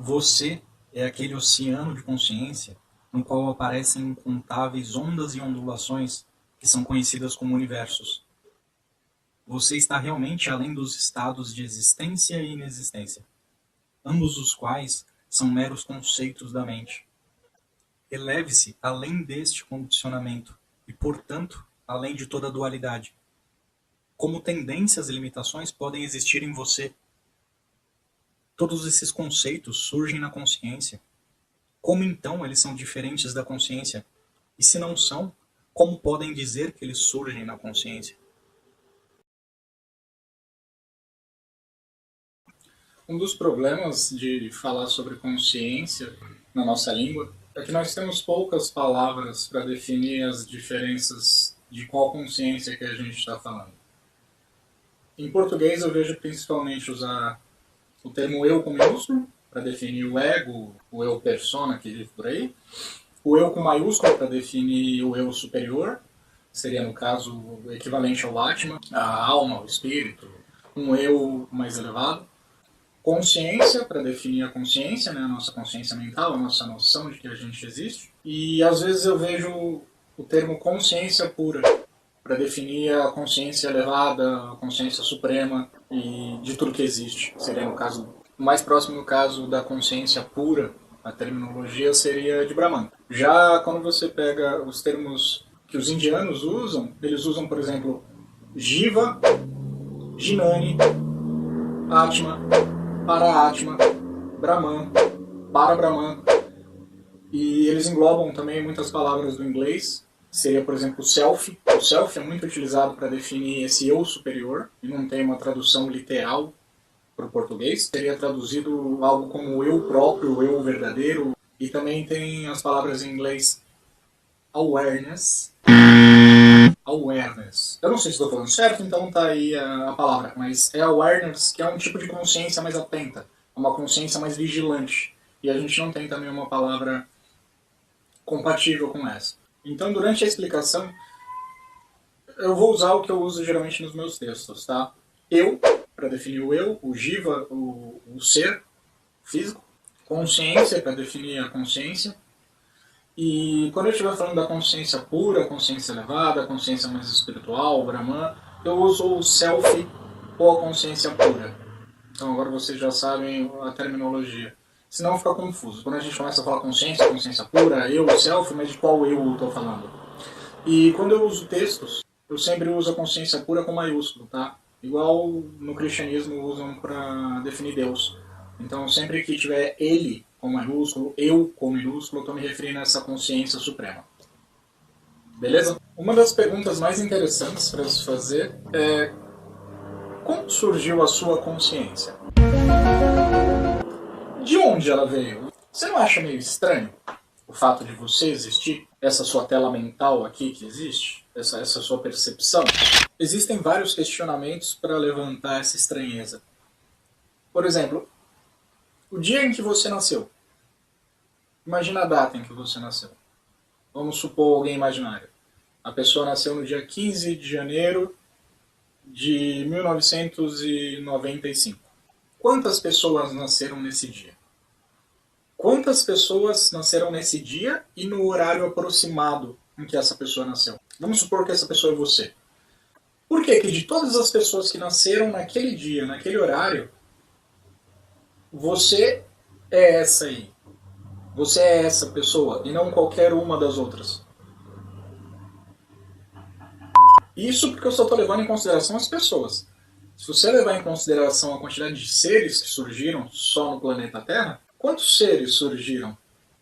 Você é aquele oceano de consciência no qual aparecem incontáveis ondas e ondulações que são conhecidas como universos. Você está realmente além dos estados de existência e inexistência, ambos os quais são meros conceitos da mente. Eleve-se além deste condicionamento e, portanto, além de toda dualidade. Como tendências e limitações podem existir em você? Todos esses conceitos surgem na consciência. Como então eles são diferentes da consciência? E se não são, como podem dizer que eles surgem na consciência? Um dos problemas de falar sobre consciência na nossa língua é que nós temos poucas palavras para definir as diferenças de qual consciência que a gente está falando. Em português eu vejo principalmente usar o termo eu com minúsculo para definir o ego, o eu persona que vive por aí, o eu com maiúsculo para definir o eu superior, seria no caso o equivalente ao Atman, a alma, o espírito, um eu mais elevado. Consciência, para definir a consciência, né, a nossa consciência mental, a nossa noção de que a gente existe. E às vezes eu vejo o termo consciência pura, para definir a consciência elevada, a consciência suprema e de tudo que existe. Seria no caso, o mais próximo no caso da consciência pura, a terminologia seria de Brahman. Já quando você pega os termos que os indianos usam, eles usam, por exemplo, Jiva, Jnani, Atma, Para-Atma, Brahman, Para-Brahman. E eles englobam também muitas palavras do inglês. Seria, por exemplo, o self. O self é muito utilizado para definir esse eu superior, e não tem uma tradução literal para o português. Seria traduzido algo como eu próprio, eu verdadeiro. E também tem as palavras em inglês awareness. Awareness. Eu não sei se estou falando certo, então tá aí a palavra, mas é awareness, que é um tipo de consciência mais atenta, uma consciência mais vigilante. E a gente não tem também uma palavra compatível com essa. Então, durante a explicação, eu vou usar o que eu uso geralmente nos meus textos, tá? Eu, para definir o eu, o jiva, o ser físico. Consciência, para definir a consciência. E quando eu estiver falando da consciência pura, consciência elevada, consciência mais espiritual, o Brahman, eu uso o self ou a consciência pura. Então agora vocês já sabem a terminologia. Senão fica confuso. Quando a gente começa a falar consciência, consciência pura, eu, self, mas de qual eu estou falando? E quando eu uso textos, eu sempre uso a consciência pura com maiúsculo, tá? Igual no cristianismo usam para definir Deus. Então sempre que tiver ele com maiúsculo, eu com minúsculo, eu estou me referindo a essa consciência suprema. Beleza? Uma das perguntas mais interessantes para se fazer é: como surgiu a sua consciência? De onde ela veio? Você não acha meio estranho o fato de você existir? Essa sua tela mental aqui que existe? Essa sua percepção? Existem vários questionamentos para levantar essa estranheza. Por exemplo, o dia em que você nasceu. Imagina a data em que você nasceu. Vamos supor alguém imaginário. A pessoa nasceu no dia 15 de janeiro de 1995. Quantas pessoas nasceram nesse dia? Quantas pessoas nasceram nesse dia e no horário aproximado em que essa pessoa nasceu? Vamos supor que essa pessoa é você. Por que de todas as pessoas que nasceram naquele dia, naquele horário, você é essa aí? Você é essa pessoa e não qualquer uma das outras. Isso porque eu só estou levando em consideração as pessoas. Se você levar em consideração a quantidade de seres que surgiram só no planeta Terra, quantos seres surgiram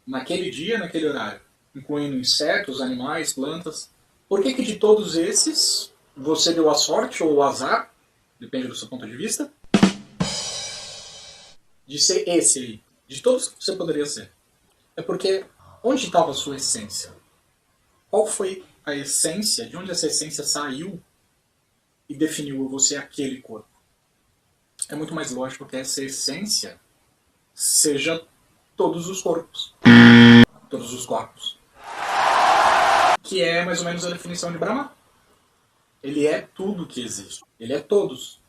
naquele dia, naquele horário? Incluindo insetos, animais, plantas. Por que de todos esses você deu a sorte ou o azar, depende do seu ponto de vista, de ser esse aí? De todos que você poderia ser. É porque onde estava a sua essência? Qual foi a essência? De onde essa essência saiu e definiu você aquele corpo? É muito mais lógico que essa essência seja todos os corpos. Todos os corpos. Que é mais ou menos a definição de Brahma. Ele é tudo que existe. Ele é todos.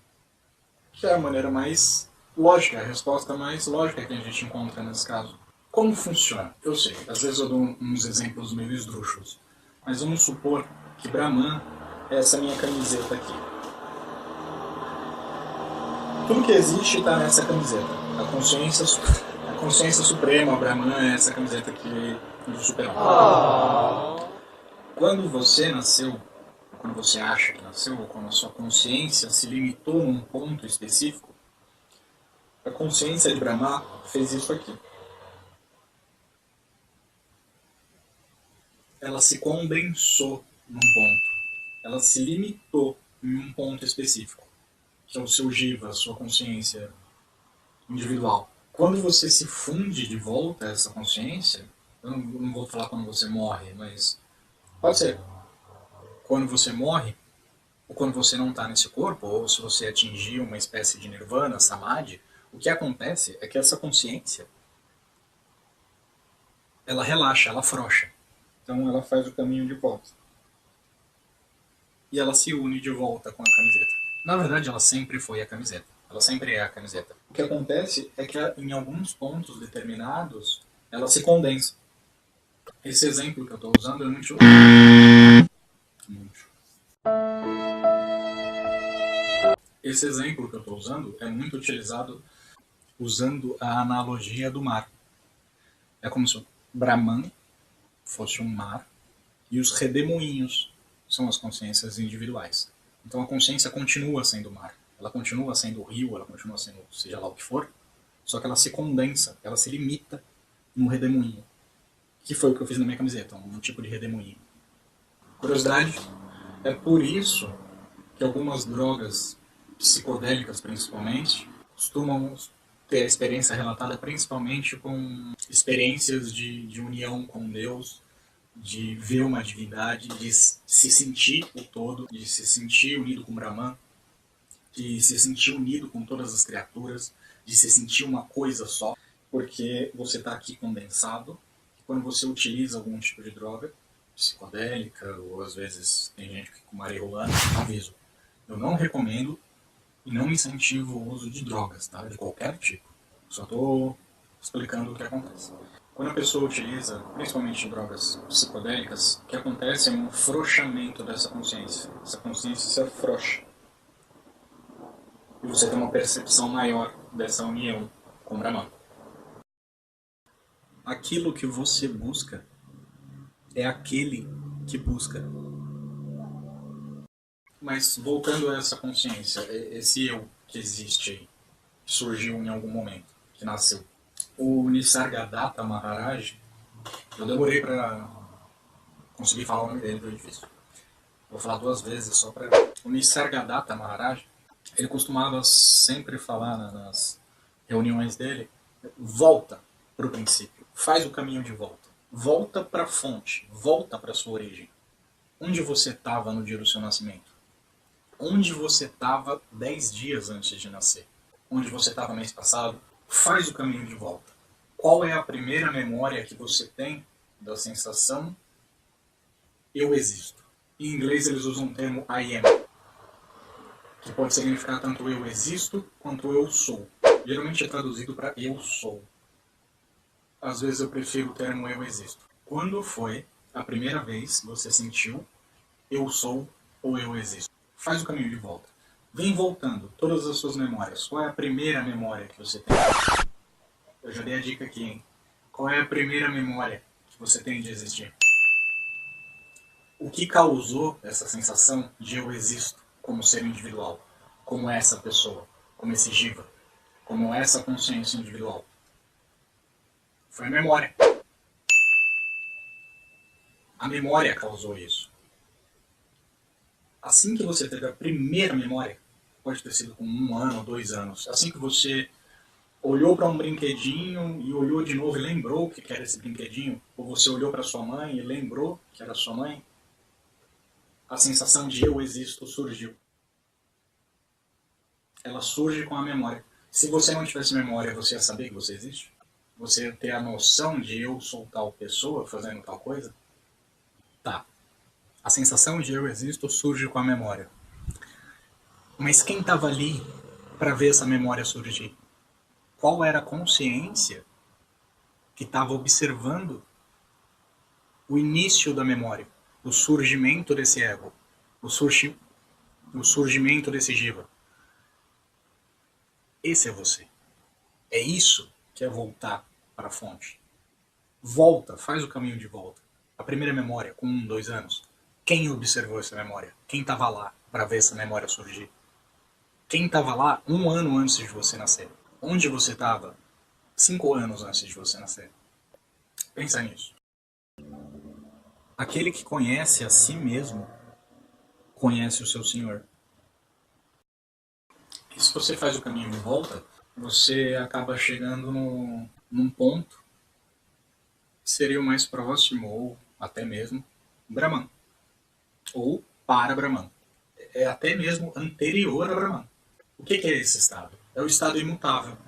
Que é a maneira mais Lógica, a resposta mais lógica que a gente encontra nesse caso. Como funciona? Eu sei, às vezes eu dou uns exemplos meio esdrúxulos, mas vamos supor que Brahman é essa minha camiseta aqui. Tudo que existe está nessa camiseta. A consciência suprema, Brahman, é essa camiseta aqui do super-homem. Quando você nasceu, quando você acha que nasceu, ou quando a sua consciência se limitou num ponto específico, a consciência de Brahma fez isso aqui. Ela se condensou num ponto. Ela se limitou em um ponto específico, que é o seu jiva, a sua consciência individual. Quando você se funde de volta a essa consciência, eu não vou falar quando você morre, mas pode ser quando você morre, ou quando você não está nesse corpo, ou se você atingir uma espécie de nirvana, samadhi, o que acontece é que essa consciência, ela relaxa, ela afrouxa. Então ela faz o caminho de volta. E ela se une de volta com a camiseta. Na verdade, ela sempre foi a camiseta. Ela sempre é a camiseta. O que acontece é que em alguns pontos determinados, ela se condensa. Esse exemplo que eu estou usando é muito... Esse exemplo que eu estou usando é muito utilizado usando a analogia do mar. É como se o Brahman fosse um mar e os redemoinhos são as consciências individuais. Então a consciência continua sendo o mar, ela continua sendo o rio, ela continua sendo seja lá o que for, só que ela se condensa, ela se limita no redemoinho, que foi o que eu fiz na minha camiseta, um tipo de redemoinho. Curiosidade, é por isso que algumas drogas psicodélicas, principalmente, costumam ter a experiência relatada principalmente com experiências de união com Deus, de ver uma divindade, de se sentir o todo, de se sentir unido com Brahman, de se sentir unido com todas as criaturas, de se sentir uma coisa só, porque você está aqui condensado. E quando você utiliza algum tipo de droga, psicodélica, ou às vezes tem gente que com marihuana, aviso. Eu não recomendo e não incentivo o uso de drogas, tá? De qualquer tipo. Só estou explicando o que acontece. Quando a pessoa utiliza, principalmente drogas psicodélicas, o que acontece é um afrouxamento dessa consciência. Essa consciência se afrouxa. E você tem uma percepção maior dessa união com o Brahman. Aquilo que você busca é aquele que busca. Mas voltando a essa consciência, esse eu que existe aí, que surgiu em algum momento, que nasceu. O Nisargadatta Maharaj, eu demorei para conseguir falar o nome dele, foi difícil. Vou falar duas vezes só para... O Nisargadatta Maharaj, ele costumava sempre falar nas reuniões dele, volta para o princípio, faz o caminho de volta. Volta para a fonte, volta para a sua origem. Onde você estava no dia do seu nascimento? Onde você estava 10 dias antes de nascer? Onde você estava mês passado? Faz o caminho de volta. Qual é a primeira memória que você tem da sensação eu existo? Em inglês eles usam o termo I am, que pode significar tanto eu existo quanto eu sou. Geralmente é traduzido para eu sou. Às vezes eu prefiro o termo eu existo. Quando foi a primeira vez que você sentiu eu sou ou eu existo? Faz o caminho de volta. Vem voltando todas as suas memórias. Qual é a primeira memória que você tem? Eu já dei a dica aqui, hein? Qual é a primeira memória que você tem de existir? O que causou essa sensação de eu existo como ser individual? Como essa pessoa? Como esse jiva? Como essa consciência individual? Foi a memória. A memória causou isso. Assim que você teve a primeira memória, pode ter sido com 1 ano, 2 anos, assim que você olhou para um brinquedinho e olhou de novo e lembrou que era esse brinquedinho, ou você olhou para sua mãe e lembrou que era sua mãe, a sensação de eu existo surgiu. Ela surge com a memória. Se você não tivesse memória, você ia saber que você existe? Você ia ter a noção de eu sou tal pessoa fazendo tal coisa? Tá. A sensação de eu existo surge com a memória. Mas quem estava ali para ver essa memória surgir? qual era a consciência que estava observando o início da memória, o surgimento desse ego, o surgimento desse jiva. Esse é você. É isso que é voltar para a fonte. Volta, faz o caminho de volta. A primeira memória, com 1, 2 anos. Quem observou essa memória? Quem estava lá para ver essa memória surgir? Quem estava lá 1 ano antes de você nascer? Onde você estava 5 anos antes de você nascer? Pensa nisso. Aquele que conhece a si mesmo, conhece o seu Senhor. E se você faz o caminho de volta, você acaba chegando num ponto que seria o mais próximo, ou até mesmo Brahman. Ou para Brahman. É até mesmo anterior a Brahman. O que é esse estado? É o estado imutável.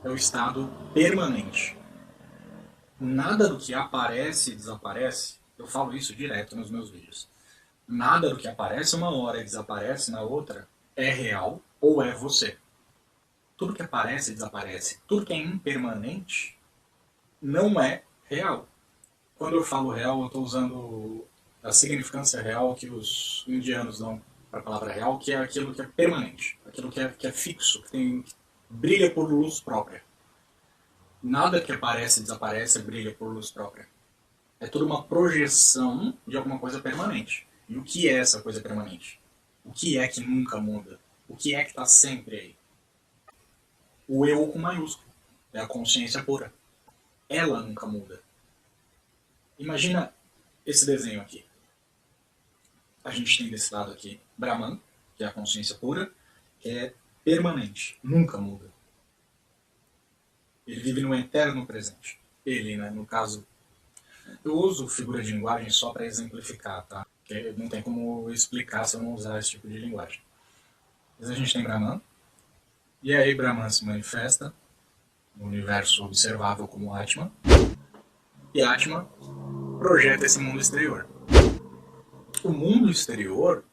É o estado permanente. Nada do que aparece e desaparece. Eu falo isso direto nos meus vídeos. Nada do que aparece uma hora e desaparece na outra é real ou é você. Tudo que aparece e desaparece, tudo que é impermanente, não é real. Quando eu falo real, eu estou usando a significância real que os indianos dão para a palavra real, que é aquilo que é permanente, aquilo que é fixo, que brilha por luz própria. Nada que aparece e desaparece brilha por luz própria. É tudo uma projeção de alguma coisa permanente. E o que é essa coisa permanente? O que é que nunca muda? O que é que está sempre aí? O eu com maiúsculo. É a consciência pura. Ela nunca muda. Imagina esse desenho aqui. A gente tem desse lado aqui Brahman, que é a consciência pura, que é permanente, nunca muda. Ele vive no eterno presente. Ele, né, no caso... Eu uso figura de linguagem só para exemplificar, tá? Porque não tem como explicar se eu não usar esse tipo de linguagem. Mas a gente tem Brahman, e aí Brahman se manifesta no universo observável como Atman, e Atman projeta esse mundo exterior. O mundo exterior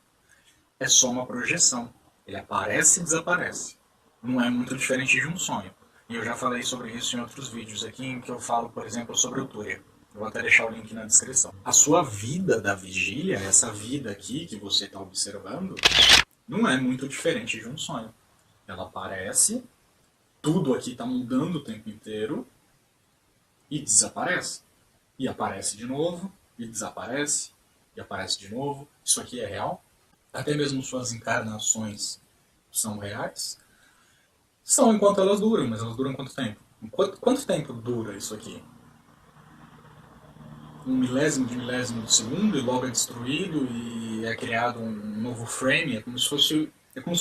é só uma projeção. Ele aparece e desaparece. Não é muito diferente de um sonho. E eu já falei sobre isso em outros vídeos aqui, em que eu falo, por exemplo, sobre o Túria. Eu vou até deixar o link na descrição. A sua vida da vigília, essa vida aqui que você está observando, não é muito diferente de um sonho. Ela aparece, tudo aqui está mudando o tempo inteiro, e desaparece. E aparece de novo, e desaparece, e aparece de novo. Isso aqui é real. Até mesmo suas encarnações são reais. São enquanto elas duram, mas elas duram quanto tempo? Quanto tempo dura isso aqui? 1 milésimo de segundo e logo é destruído e é criado um novo frame. É como se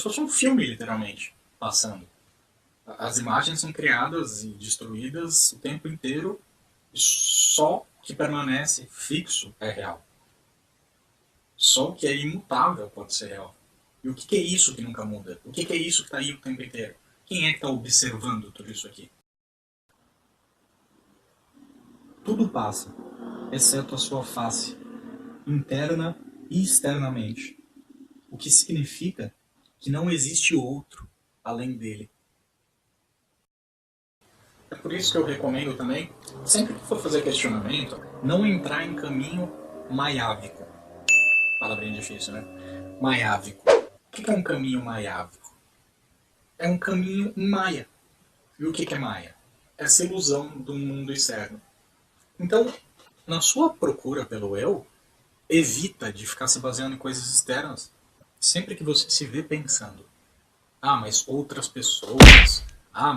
fosse um filme, literalmente, passando. As imagens são criadas e destruídas o tempo inteiro e só o que permanece fixo é real. Só o que é imutável pode ser real. E o que é isso que nunca muda? O que é isso que está aí o tempo inteiro? Quem é que está observando tudo isso aqui? Tudo passa, exceto a sua face, interna e externamente. O que significa que não existe outro além dele. É por isso que eu recomendo também, sempre que for fazer questionamento, não entrar em caminho maiávico. Palavrinha difícil, né? Maiávico. O que é um caminho maiávico? É um caminho em Maia. E o que é Maia? Essa ilusão do mundo externo. Então, na sua procura pelo eu, evita de ficar se baseando em coisas externas. Sempre que você se vê pensando, mas outras pessoas,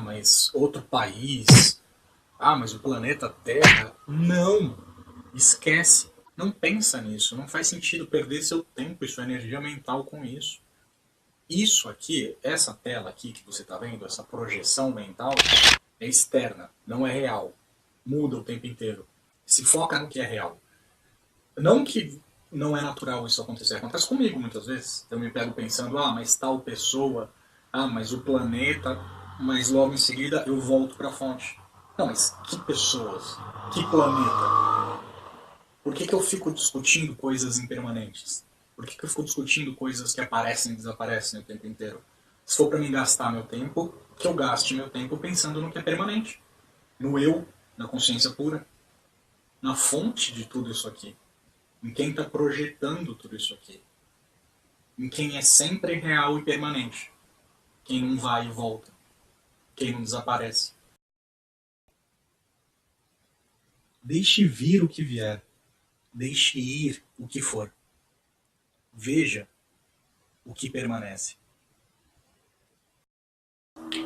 mas outro país, mas o planeta Terra, não! Esquece! Não pensa nisso, não faz sentido perder seu tempo e sua energia mental com isso. Isso aqui, essa tela aqui que você está vendo, essa projeção mental, é externa, não é real. Muda o tempo inteiro. Se foca no que é real. Não que não é natural isso acontecer. Acontece comigo muitas vezes. Eu me pego pensando, mas tal pessoa, mas o planeta, mas logo em seguida eu volto para a fonte. Não, mas que pessoas? Que planeta? Por que eu fico discutindo coisas impermanentes? Por que eu fico discutindo coisas que aparecem e desaparecem o tempo inteiro? Se for para mim gastar meu tempo, que eu gaste meu tempo pensando no que é permanente, no eu, na consciência pura, na fonte de tudo isso aqui, em quem está projetando tudo isso aqui, em quem é sempre real e permanente, quem não vai e volta, quem não desaparece. Deixe vir o que vier, deixe ir o que for. Veja o que permanece.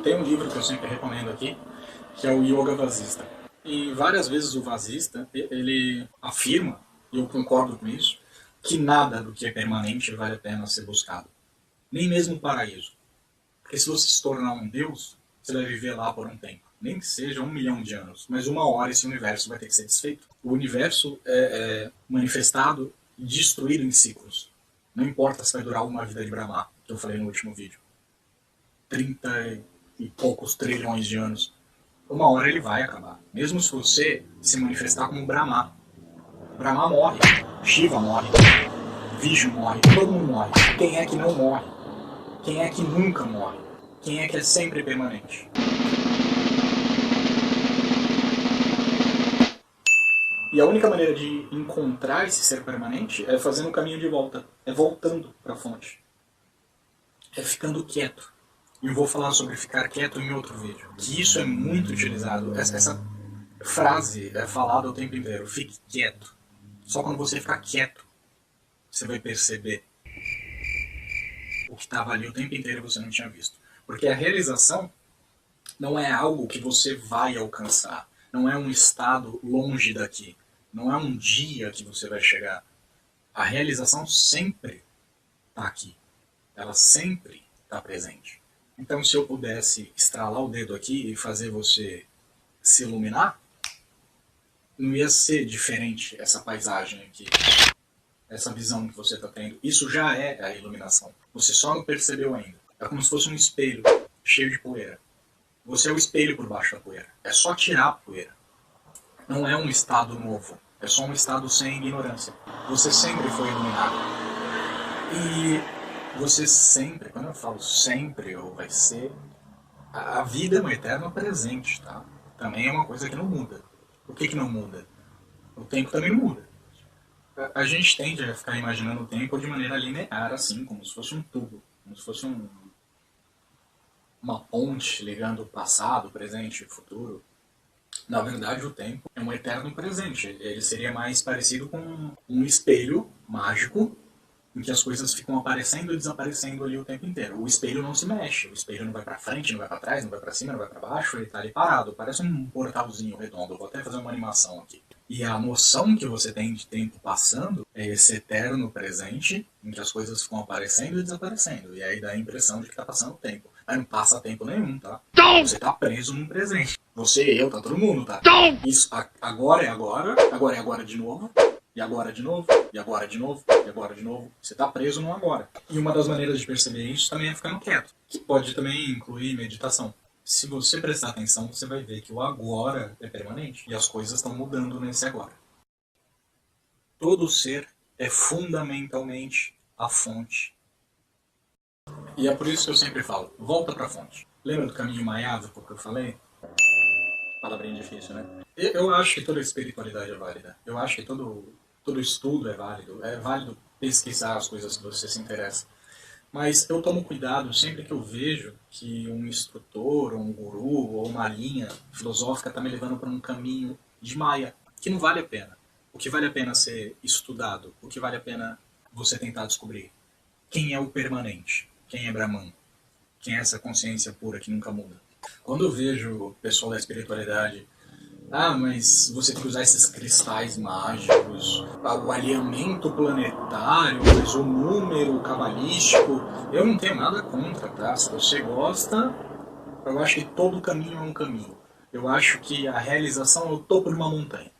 Tem um livro que eu sempre recomendo aqui, que é o Yoga Vasista. E várias vezes o Vasista, ele afirma, e eu concordo com isso, que nada do que é permanente vale a pena ser buscado. Nem mesmo o paraíso. Porque se você se tornar um Deus, você vai viver lá por um tempo. Nem que seja 1 milhão de anos. Mas uma hora esse universo vai ter que ser desfeito. O universo é manifestado e destruído em ciclos. Não importa se vai durar uma vida de Brahma, que eu falei no último vídeo. 30 e poucos trilhões de anos. Uma hora ele vai acabar. Mesmo se você se manifestar como Brahma. Brahma morre. Shiva morre. Vishnu morre. Todo mundo morre. Quem é que não morre? Quem é que nunca morre? Quem é que é sempre permanente? E a única maneira de encontrar esse ser permanente é fazendo um caminho de volta. É voltando para a fonte. É ficando quieto. E eu vou falar sobre ficar quieto em outro vídeo. Que isso é muito utilizado. Essa frase é falada o tempo inteiro. Fique quieto. Só quando você ficar quieto, você vai perceber o que estava ali o tempo inteiro e você não tinha visto. Porque a realização não é algo que você vai alcançar. Não é um estado longe daqui. Não é um dia que você vai chegar. A realização sempre está aqui. Ela sempre está presente. Então, se eu pudesse estralar o dedo aqui e fazer você se iluminar, não ia ser diferente essa paisagem aqui. Essa visão que você está tendo. Isso já é a iluminação. Você só não percebeu ainda. É como se fosse um espelho cheio de poeira. Você é o espelho por baixo da poeira. É só tirar a poeira. Não é um estado novo. É só um estado sem ignorância. Você sempre foi iluminado. E você sempre, quando eu falo sempre ou vai ser, a vida é um eterno presente, tá? Também é uma coisa que não muda. O que não muda? O tempo também não muda. A gente tende a ficar imaginando o tempo de maneira linear, assim, como se fosse um tubo, como se fosse uma ponte ligando o passado, o presente e o futuro. Na verdade, o tempo é um eterno presente. Ele seria mais parecido com um espelho mágico em que as coisas ficam aparecendo e desaparecendo ali o tempo inteiro. O espelho não se mexe, o espelho não vai para frente, não vai para trás, não vai para cima, não vai para baixo, ele está ali parado, parece um portalzinho redondo. Eu vou até fazer uma animação aqui. E a noção que você tem de tempo passando é esse eterno presente em que as coisas ficam aparecendo e desaparecendo. E aí dá a impressão de que está passando tempo. Mas não passa tempo nenhum, tá? Você tá preso num presente. Você, eu, tá todo mundo, tá? Isso, agora é agora de novo, e agora de novo, e agora de novo, e agora de novo. Você tá preso no agora. E uma das maneiras de perceber isso também é ficando quieto, que pode também incluir meditação. Se você prestar atenção, você vai ver que o agora é permanente, e as coisas estão mudando nesse agora. Todo ser é fundamentalmente a fonte. E é por isso que eu sempre falo, volta para a fonte. Lembra do caminho maiávico que eu falei? Palavrinha difícil, né? Eu acho que toda espiritualidade é válida. Eu acho que todo estudo é válido. É válido pesquisar as coisas que você se interessa. Mas eu tomo cuidado sempre que eu vejo que um instrutor, ou um guru, ou uma linha filosófica está me levando para um caminho de maia, que não vale a pena. O que vale a pena ser estudado? O que vale a pena você tentar descobrir? Quem é o permanente? Quem é Brahman? Quem é essa consciência pura que nunca muda? Quando eu vejo o pessoal da espiritualidade, mas você tem que usar esses cristais mágicos, o alinhamento planetário, mas o número cabalístico, eu não tenho nada contra, tá? Se você gosta, eu acho que todo caminho é um caminho. Eu acho que a realização é o topo de uma montanha.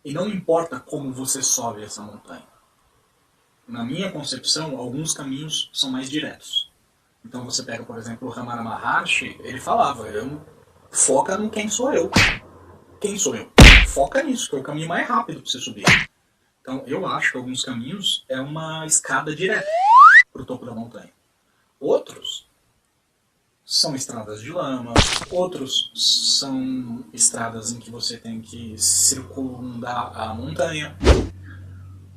E não importa como você sobe essa montanha. Na minha concepção, alguns caminhos são mais diretos. Então você pega, por exemplo, o Ramana Maharshi, ele falava, foca no quem sou eu. Quem sou eu? Foca nisso, que é o caminho mais rápido para você subir. Então eu acho que alguns caminhos é uma escada direta para o topo da montanha. Outros são estradas de lama, outros são estradas em que você tem que circundar a montanha,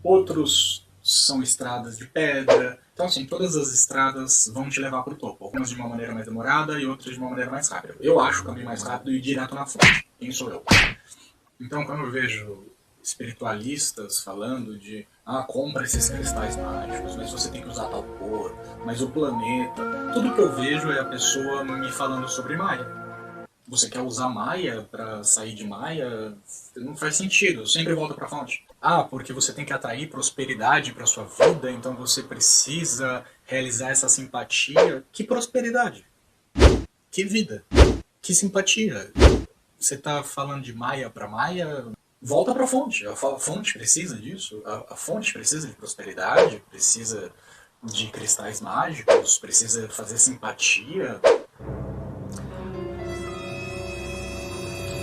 outros são estradas de pedra. Então, assim, todas as estradas vão te levar para o topo. Algumas de uma maneira mais demorada e outras de uma maneira mais rápida. Eu acho o caminho mais rápido e direto na fonte. Quem sou eu? Então, quando eu vejo espiritualistas falando de compra esses cristais mágicos, mas você tem que usar tal cor, mas o planeta... Tudo que eu vejo é a pessoa me falando sobre Maia. Você quer usar Maia para sair de Maia? Não faz sentido, sempre volta para a fonte. Porque você tem que atrair prosperidade para sua vida, então você precisa realizar essa simpatia. Que prosperidade? Que vida? Que simpatia? Você está falando de Maia para Maia? Volta para a fonte. A fonte precisa disso. A fonte precisa de prosperidade, precisa de cristais mágicos, precisa fazer simpatia.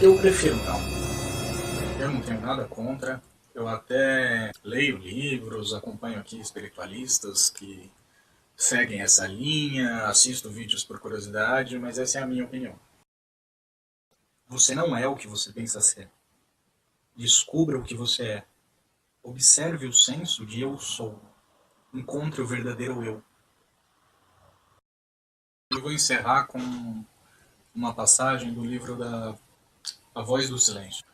Eu prefiro não. Eu não tenho nada contra. Eu até leio livros, acompanho aqui espiritualistas que seguem essa linha, assisto vídeos por curiosidade, mas essa é a minha opinião. Você não é o que você pensa ser. Descubra o que você é. Observe o senso de eu sou. Encontre o verdadeiro eu. Eu vou encerrar com uma passagem do livro da A Voz do Silêncio.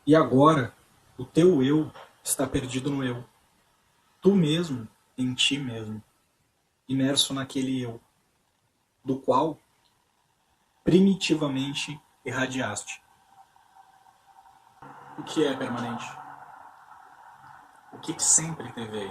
E agora, o teu eu está perdido no eu. Tu mesmo, em ti mesmo, imerso naquele eu, do qual primitivamente irradiaste. O que é permanente? O que sempre teve aí?